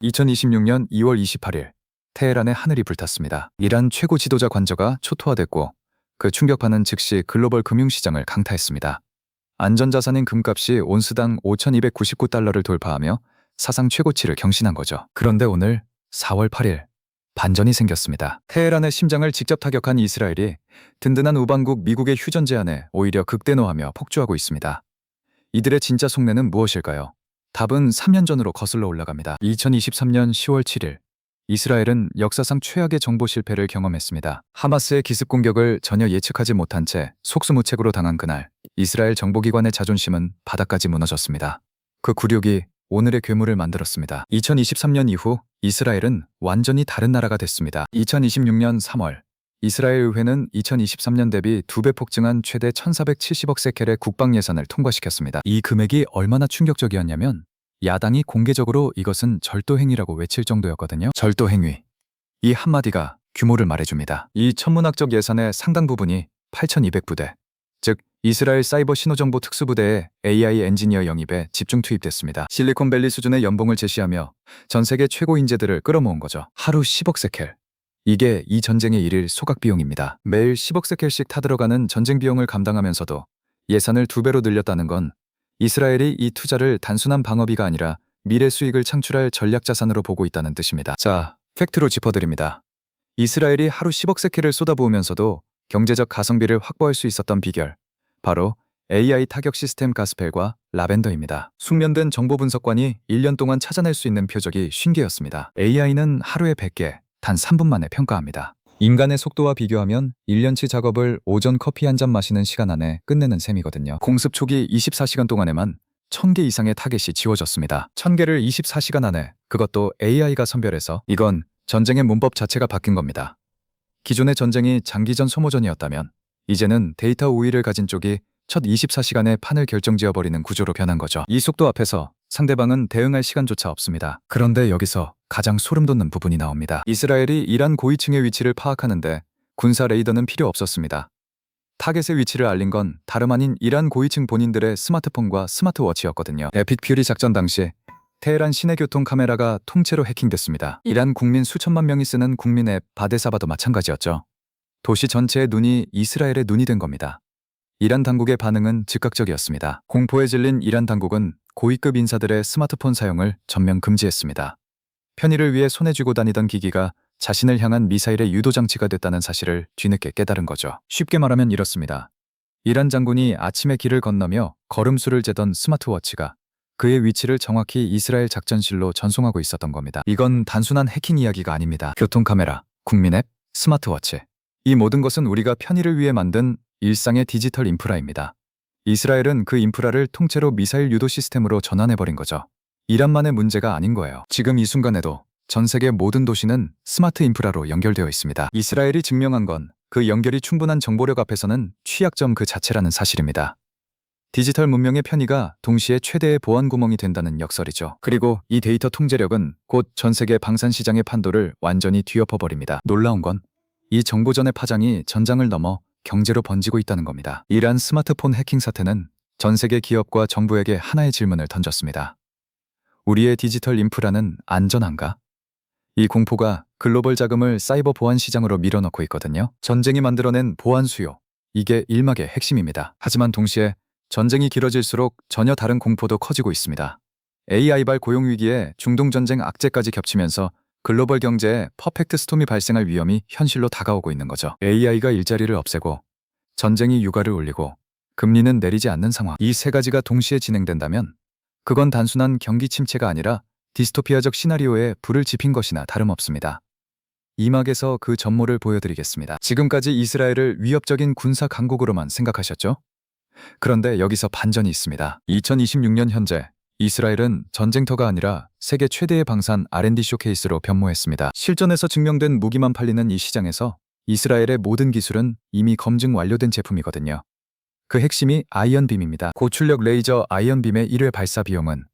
2026년 2월 28일 테헤란의 하늘이 불탔습니다. 이란 최고 지도자 관저가 초토화됐고 그 충격파는 즉시 글로벌 금융시장을 강타했습니다. 안전자산인 금값이 온스당 5,299달러를 돌파하며 사상 최고치를 경신한 거죠. 그런데 오늘 4월 8일 반전이 생겼습니다. 테헤란의 심장을 직접 타격한 이스라엘이 든든한 우방국 미국의 휴전 제안에 오히려 극대노하며 폭주하고 있습니다. 이들의 진짜 속내는 무엇일까요? 답은 3년 전으로 거슬러 올라갑니다. 2023년 10월 7일 이스라엘은 역사상 최악의 정보 실패를 경험했습니다. 하마스의 기습 공격을 전혀 예측하지 못한 채 속수무책으로 당한 그날 이스라엘 정보기관의 자존심은 바닥까지 무너졌습니다. 그 굴욕이 오늘의 괴물을 만들었습니다. 2023년 이후 이스라엘은 완전히 다른 나라가 됐습니다. 2026년 3월 이스라엘 의회는 2023년 대비 2배 폭증한 최대 1,470억 세켈의 국방 예산을 통과시켰습니다. 이 금액이 얼마나 충격적이었냐면 야당이 공개적으로 이것은 절도행위라고 외칠 정도였거든요. 절도행위. 이 한마디가 규모를 말해줍니다. 이 천문학적 예산의 상당 부분이 8,200부대, 즉 이스라엘 사이버 신호정보 특수부대의 AI 엔지니어 영입에 집중 투입됐습니다. 실리콘밸리 수준의 연봉을 제시하며 전 세계 최고 인재들을 끌어모은 거죠. 하루 10억 세켈. 이게 이 전쟁의 일일 소각 비용입니다. 매일 10억 세켈씩 타들어가는 전쟁 비용을 감당하면서도 예산을 2배로 늘렸다는 건 이스라엘이 이 투자를 단순한 방어비가 아니라 미래 수익을 창출할 전략 자산으로 보고 있다는 뜻입니다. 자, 팩트로 짚어드립니다. 이스라엘이 하루 10억 세켈을 쏟아부으면서도 경제적 가성비를 확보할 수 있었던 비결, 바로 AI 타격 시스템 가스펠과 라벤더입니다. 숙련된 정보 분석관이 1년 동안 찾아낼 수 있는 표적이 50개였습니다. AI는 하루에 100개, 단 3분 만에 평가합니다. 인간의 속도와 비교하면 1년치 작업을 오전 커피 한 잔 마시는 시간 안에 끝내는 셈이거든요. 공습 초기 24시간 동안에만 1,000개 이상의 타겟이 지워졌습니다. 1,000개를 24시간 안에, 그것도 AI가 선별해서. 이건 전쟁의 문법 자체가 바뀐 겁니다. 기존의 전쟁이 장기전 소모전이었다면 이제는 데이터 우위를 가진 쪽이 첫 24시간에 판을 결정지어버리는 구조로 변한 거죠. 이 속도 앞에서 상대방은 대응할 시간조차 없습니다. 그런데 여기서 가장 소름돋는 부분이 나옵니다. 이스라엘이 이란 고위층의 위치를 파악하는데 군사 레이더는 필요 없었습니다. 타겟의 위치를 알린 건 다름 아닌 이란 고위층 본인들의 스마트폰과 스마트워치였거든요. 에픽 퓨리 작전 당시 테헤란 시내 교통 카메라가 통째로 해킹됐습니다. 이란 국민 수천만 명이 쓰는 국민 앱 바데사바도 마찬가지였죠. 도시 전체의 눈이 이스라엘의 눈이 된 겁니다. 이란 당국의 반응은 즉각적이었습니다. 공포에 질린 이란 당국은 고위급 인사들의 스마트폰 사용을 전면 금지했습니다. 편의를 위해 손에 쥐고 다니던 기기가 자신을 향한 미사일의 유도장치가 됐다는 사실을 뒤늦게 깨달은 거죠. 쉽게 말하면 이렇습니다. 이란 장군이 아침에 길을 건너며 걸음수를 재던 스마트워치가 그의 위치를 정확히 이스라엘 작전실로 전송하고 있었던 겁니다. 이건 단순한 해킹 이야기가 아닙니다. 교통카메라, 국민 앱, 스마트워치. 이 모든 것은 우리가 편의를 위해 만든 일상의 디지털 인프라입니다. 이스라엘은 그 인프라를 통째로 미사일 유도 시스템으로 전환해버린 거죠. 이란만의 문제가 아닌 거예요. 지금 이 순간에도 전 세계 모든 도시는 스마트 인프라로 연결되어 있습니다. 이스라엘이 증명한 건 그 연결이 충분한 정보력 앞에서는 취약점 그 자체라는 사실입니다. 디지털 문명의 편의가 동시에 최대의 보안 구멍이 된다는 역설이죠. 그리고 이 데이터 통제력은 곧 전 세계 방산 시장의 판도를 완전히 뒤엎어버립니다. 놀라운 건 이 정보전의 파장이 전장을 넘어 경제로 번지고 있다는 겁니다. 이란 스마트폰 해킹 사태는 전 세계 기업과 정부에게 하나의 질문을 던졌습니다. 우리의 디지털 인프라는 안전한가? 이 공포가 글로벌 자금을 사이버 보안 시장으로 밀어넣고 있거든요. 전쟁이 만들어낸 보안 수요, 이게 일막의 핵심입니다. 하지만 동시에 전쟁이 길어질수록 전혀 다른 공포도 커지고 있습니다. AI발 고용위기에 중동전쟁 악재까지 겹치면서 글로벌 경제에 퍼펙트 스톰이 발생할 위험이 현실로 다가오고 있는 거죠. AI가 일자리를 없애고 전쟁이 유가를 올리고 금리는 내리지 않는 상황. 이 세 가지가 동시에 진행된다면 그건 단순한 경기 침체가 아니라 디스토피아적 시나리오에 불을 지핀 것이나 다름없습니다. 이 막에서 그 전모를 보여드리겠습니다. 지금까지 이스라엘을 위협적인 군사 강국으로만 생각하셨죠? 그런데 여기서 반전이 있습니다. 2026년 현재 이스라엘은 전쟁터가 아니라 세계 최대의 방산 R&D 쇼케이스로 변모했습니다. 실전에서 증명된 무기만 팔리는 이 시장에서 이스라엘의 모든 기술은 이미 검증 완료된 제품이거든요. 그 핵심이 아이언빔입니다. 고출력 레이저 아이언빔의 1회 발사 비용은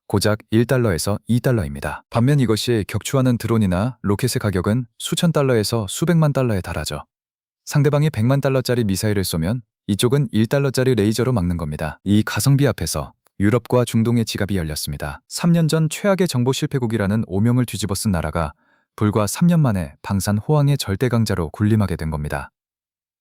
고작 1달러에서 2달러입니다. 반면 이것이 격추하는 드론이나 로켓의 가격은 수천 달러에서 수백만 달러에 달하죠. 상대방이 100만 달러짜리 미사일을 쏘면 이쪽은 1달러짜리 레이저로 막는 겁니다. 이 가성비 앞에서 유럽과 중동의 지갑이 열렸습니다. 3년 전 최악의 정보 실패국이라는 오명을 뒤집어 쓴 나라가 불과 3년 만에 방산 호황의 절대강자로 군림하게 된 겁니다.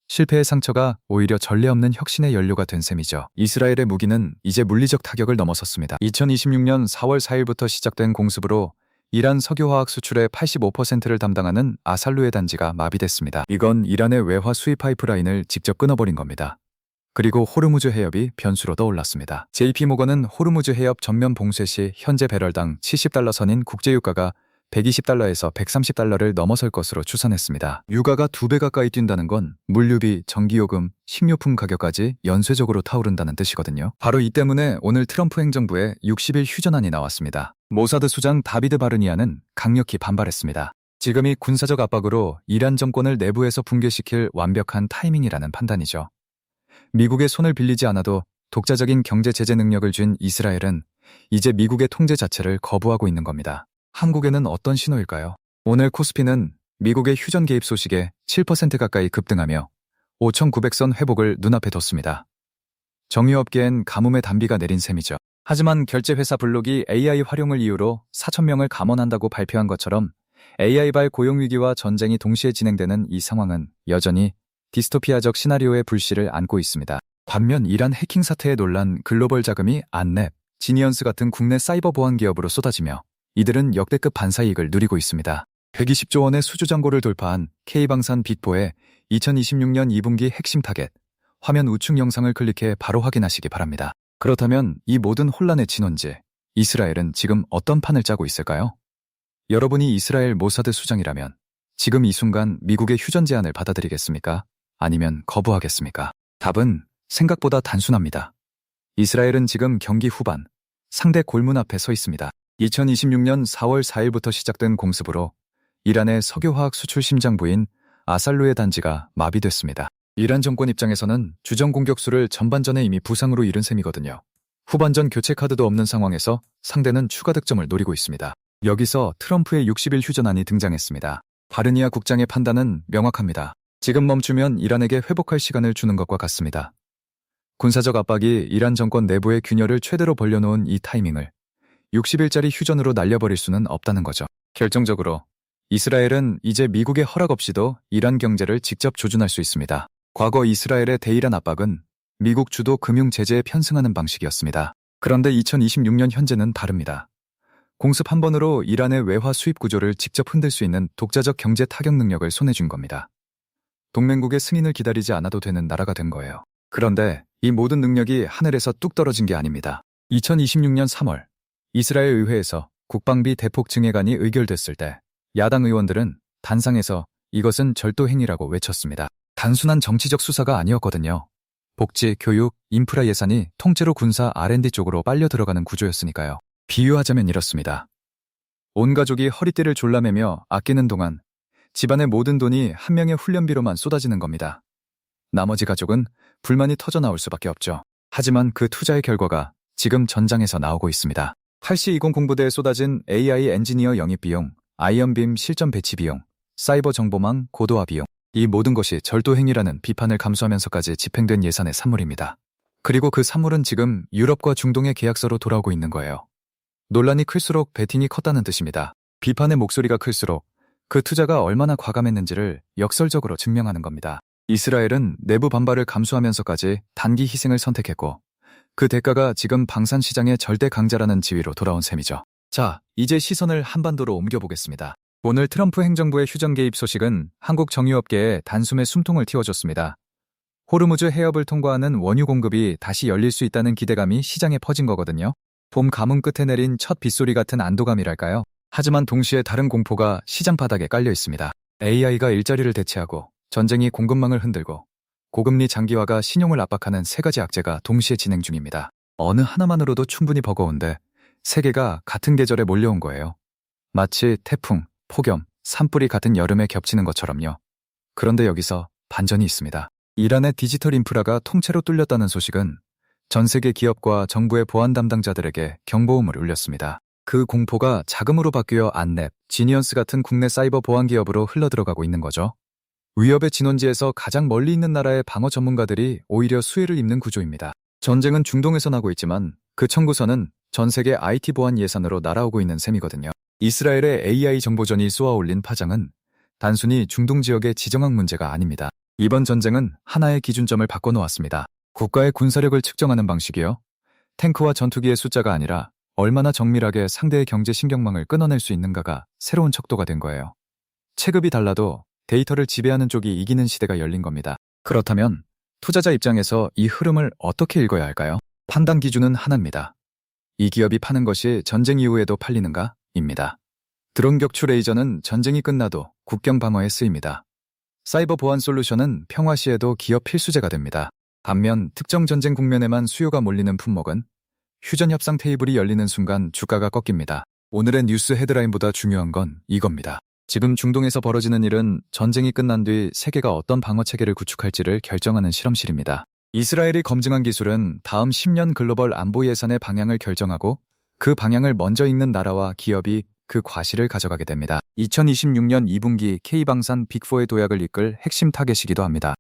실패의 상처가 오히려 전례 없는 혁신의 연료가 된 셈이죠. 이스라엘의 무기는 이제 물리적 타격을 넘어섰습니다. 2026년 4월 4일부터 시작된 공습으로 이란 석유화학 수출의 85%를 담당하는 아살루에 단지가 마비됐습니다. 이건 이란의 외화 수입 파이프라인을 직접 끊어버린 겁니다. 그리고 호르무즈 해협이 변수로 떠올랐습니다. JP모건은 호르무즈 해협 전면 봉쇄 시 현재 배럴당 70달러 선인 국제유가가 120달러에서 130달러를 넘어설 것으로 추산했습니다. 유가가 2배 가까이 뛴다는 건 물류비, 전기요금, 식료품 가격까지 연쇄적으로 타오른다는 뜻이거든요. 바로 이 때문에 오늘 트럼프 행정부에 60일 휴전안이 나왔습니다. 모사드 수장 다비드 바르니아는 강력히 반발했습니다. 지금이 군사적 압박으로 이란 정권을 내부에서 붕괴시킬 완벽한 타이밍이라는 판단이죠. 미국의 손을 빌리지 않아도 독자적인 경제 제재 능력을 쥔 이스라엘은 이제 미국의 통제 자체를 거부하고 있는 겁니다. 한국에는 어떤 신호일까요? 오늘 코스피는 미국의 휴전 개입 소식에 7% 가까이 급등하며 5,900선 회복을 눈앞에 뒀습니다. 정유업계엔 가뭄의 단비가 내린 셈이죠. 하지만 결제회사 블록이 AI 활용을 이유로 4,000명을 감원한다고 발표한 것처럼 AI발 고용위기와 전쟁이 동시에 진행되는 이 상황은 여전히 디스토피아적 시나리오의 불씨를 안고 있습니다. 반면 이란 해킹 사태에 놀란 글로벌 자금이 안랩, 지니언스 같은 국내 사이버 보안 기업으로 쏟아지며 이들은 역대급 반사이익을 누리고 있습니다. 120조 원의 수주 잔고를 돌파한 K방산 빅4의 2026년 2분기 핵심 타겟, 화면 우측 영상을 클릭해 바로 확인하시기 바랍니다. 그렇다면 이 모든 혼란의 진원지, 이스라엘은 지금 어떤 판을 짜고 있을까요? 여러분이 이스라엘 모사드 수장이라면 지금 이 순간 미국의 휴전 제안을 받아들이겠습니까? 아니면 거부하겠습니까? 답은 생각보다 단순합니다. 이스라엘은 지금 경기 후반, 상대 골문 앞에 서 있습니다. 2026년 4월 4일부터 시작된 공습으로 이란의 석유화학 수출 심장부인 아살루의 단지가 마비됐습니다. 이란 정권 입장에서는 주전 공격수를 전반전에 이미 부상으로 잃은 셈이거든요. 후반전 교체 카드도 없는 상황에서 상대는 추가 득점을 노리고 있습니다. 여기서 트럼프의 60일 휴전안이 등장했습니다. 바르니아 국장의 판단은 명확합니다. 지금 멈추면 이란에게 회복할 시간을 주는 것과 같습니다. 군사적 압박이 이란 정권 내부의 균열을 최대로 벌려놓은 이 타이밍을 60일짜리 휴전으로 날려버릴 수는 없다는 거죠. 결정적으로 이스라엘은 이제 미국의 허락 없이도 이란 경제를 직접 조준할 수 있습니다. 과거 이스라엘의 대이란 압박은 미국 주도 금융 제재에 편승하는 방식이었습니다. 그런데 2026년 현재는 다릅니다. 공습 한 번으로 이란의 외화 수입 구조를 직접 흔들 수 있는 독자적 경제 타격 능력을 손에 쥔 겁니다. 동맹국의 승인을 기다리지 않아도 되는 나라가 된 거예요. 그런데 이 모든 능력이 하늘에서 뚝 떨어진 게 아닙니다. 2026년 3월 이스라엘 의회에서 국방비 대폭 증액안이 의결됐을 때 야당 의원들은 단상에서 이것은 절도 행위라고 외쳤습니다. 단순한 정치적 수사가 아니었거든요. 복지, 교육, 인프라 예산이 통째로 군사 R&D 쪽으로 빨려 들어가는 구조였으니까요. 비유하자면 이렇습니다. 온 가족이 허리띠를 졸라매며 아끼는 동안 집안의 모든 돈이 한 명의 훈련비로만 쏟아지는 겁니다. 나머지 가족은 불만이 터져 나올 수밖에 없죠. 하지만 그 투자의 결과가 지금 전장에서 나오고 있습니다. 8시20 공부대에 쏟아진 AI 엔지니어 영입 비용, 아이언빔 실전 배치 비용, 사이버 정보망 고도화 비용, 이 모든 것이 절도 행위라는 비판을 감수하면서까지 집행된 예산의 산물입니다. 그리고 그 산물은 지금 유럽과 중동의 계약서로 돌아오고 있는 거예요. 논란이 클수록 베팅이 컸다는 뜻입니다. 비판의 목소리가 클수록 그 투자가 얼마나 과감했는지를 역설적으로 증명하는 겁니다. 이스라엘은 내부 반발을 감수하면서까지 단기 희생을 선택했고 그 대가가 지금 방산 시장의 절대 강자라는 지위로 돌아온 셈이죠. 자, 이제 시선을 한반도로 옮겨보겠습니다. 오늘 트럼프 행정부의 휴전 개입 소식은 한국 정유업계에 단숨에 숨통을 틔워줬습니다. 호르무즈 해협을 통과하는 원유 공급이 다시 열릴 수 있다는 기대감이 시장에 퍼진 거거든요. 봄 가뭄 끝에 내린 첫 빗소리 같은 안도감이랄까요? 하지만 동시에 다른 공포가 시장 바닥에 깔려 있습니다. AI가 일자리를 대체하고 전쟁이 공급망을 흔들고 고금리 장기화가 신용을 압박하는 세 가지 악재가 동시에 진행 중입니다. 어느 하나만으로도 충분히 버거운데 세 개가 같은 계절에 몰려온 거예요. 마치 태풍, 폭염, 산불이 같은 여름에 겹치는 것처럼요. 그런데 여기서 반전이 있습니다. 이란의 디지털 인프라가 통째로 뚫렸다는 소식은 전 세계 기업과 정부의 보안 담당자들에게 경보음을 울렸습니다. 그 공포가 자금으로 바뀌어 안랩, 지니언스 같은 국내 사이버 보안 기업으로 흘러들어가고 있는 거죠. 위협의 진원지에서 가장 멀리 있는 나라의 방어 전문가들이 오히려 수혜를 입는 구조입니다. 전쟁은 중동에서 나고 있지만 그 청구서는 전 세계 IT 보안 예산으로 날아오고 있는 셈이거든요. 이스라엘의 AI 정보전이 쏘아올린 파장은 단순히 중동 지역의 지정학 문제가 아닙니다. 이번 전쟁은 하나의 기준점을 바꿔놓았습니다. 국가의 군사력을 측정하는 방식이요. 탱크와 전투기의 숫자가 아니라 얼마나 정밀하게 상대의 경제 신경망을 끊어낼 수 있는가가 새로운 척도가 된 거예요. 체급이 달라도 데이터를 지배하는 쪽이 이기는 시대가 열린 겁니다. 그렇다면 투자자 입장에서 이 흐름을 어떻게 읽어야 할까요? 판단 기준은 하나입니다. 이 기업이 파는 것이 전쟁 이후에도 팔리는가? 입니다. 드론 격추 레이저는 전쟁이 끝나도 국경 방어에 쓰입니다. 사이버 보안 솔루션은 평화 시에도 기업 필수제가 됩니다. 반면 특정 전쟁 국면에만 수요가 몰리는 품목은 휴전 협상 테이블이 열리는 순간 주가가 꺾입니다. 오늘의 뉴스 헤드라인보다 중요한 건 이겁니다. 지금 중동에서 벌어지는 일은 전쟁이 끝난 뒤 세계가 어떤 방어 체계를 구축할지를 결정하는 실험실입니다. 이스라엘이 검증한 기술은 다음 10년 글로벌 안보 예산의 방향을 결정하고 그 방향을 먼저 읽는 나라와 기업이 그 과실을 가져가게 됩니다. 2026년 2분기 K방산 빅4의 도약을 이끌 핵심 타겟이기도 합니다.